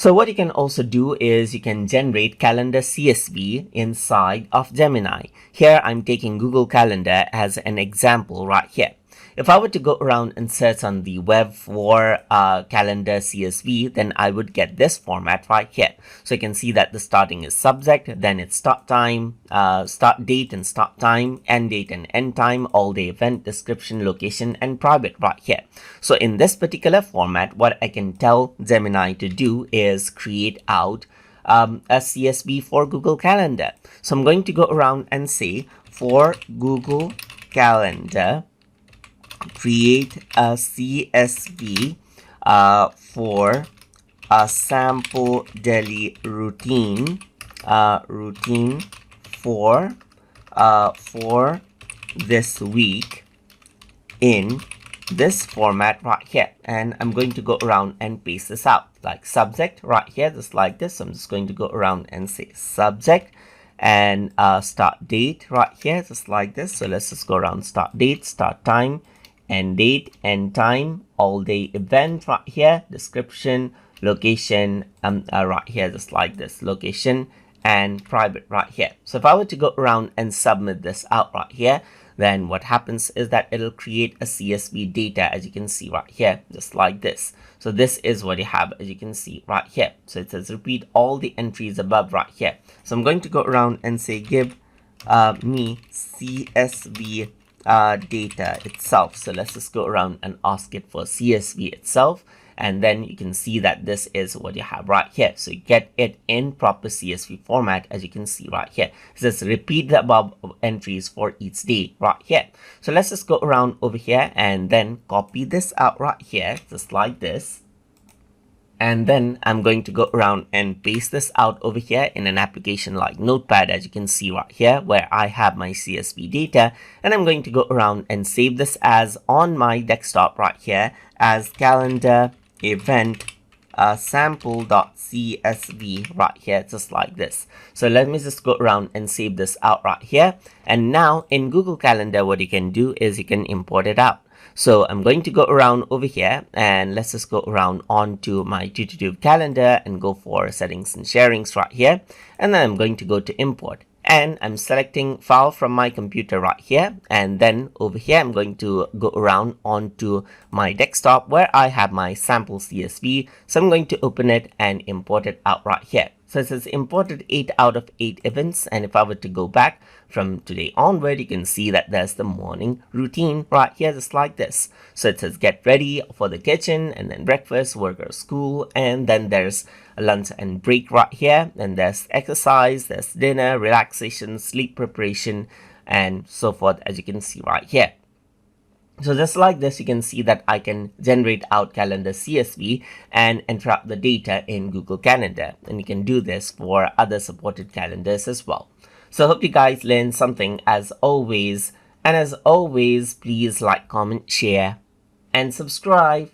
So what you can also do is you can generate calendar CSV inside of Gemini. Here I'm taking Google Calendar as an example right here. If I were to go around and search on the web for calendar CSV, then I would get this format right here. So you can see that the starting is subject, then it's start time, start date and start time, end date and end time, all day event, description, location, and private right here. So in this particular format, what I can tell Gemini to do is create out a CSV for Google Calendar. So I'm going to go around and say for Google Calendar, create a CSV for a sample daily routine for this week in this format right here, and I'm going to go around and paste this out like subject right here, just like this. So I'm just going to go around and say subject and start date right here, just like this. So let's just go around start date, start time, end date, end time, all day event right here, description, location right here, just like this, location and private right here. So if I were to go around and submit this out right here, then what happens is that it'll create a CSV data, as you can see right here, just like this. So this is what you have, as you can see right here. So it says repeat all the entries above right here. So I'm going to go around and say give me CSV data itself. So let's just go around and ask it for CSV itself, and then you can see that this is what you have right here. So you get it in proper CSV format, as you can see right here. It says repeat the above entries for each day right here. So let's just go around over here and then copy this out right here, just like this. And then I'm going to go around and paste this out over here in an application like Notepad, as you can see right here, where I have my CSV data. And I'm going to go around and save this as on my desktop right here as calendar event sample.csv right here, just like this. So let me just go around and save this out right here. And now in Google Calendar, what you can do is you can import it out. So I'm going to go around over here and let's just go around onto my to-do calendar and go for settings and sharings right here. And then I'm going to go to import. And I'm selecting file from my computer right here, and then over here I'm going to go around onto my desktop where I have my sample CSV. So I'm going to open it and import it out right here. So it says imported 8 out of 8 events, and if I were to go back from today onward, you can see that there's the morning routine right here, just like this. So it says get ready for the kitchen, and then breakfast, work or school, and then there's a lunch and break right here, and there's exercise, there's dinner, relaxation, sleep preparation, and so forth, as you can see right here. So just like this, you can see that I can generate out calendar CSV and enter up the data in Google Calendar. And you can do this for other supported calendars as well. So I hope you guys learned something as always. And as always, please like, comment, share, and subscribe.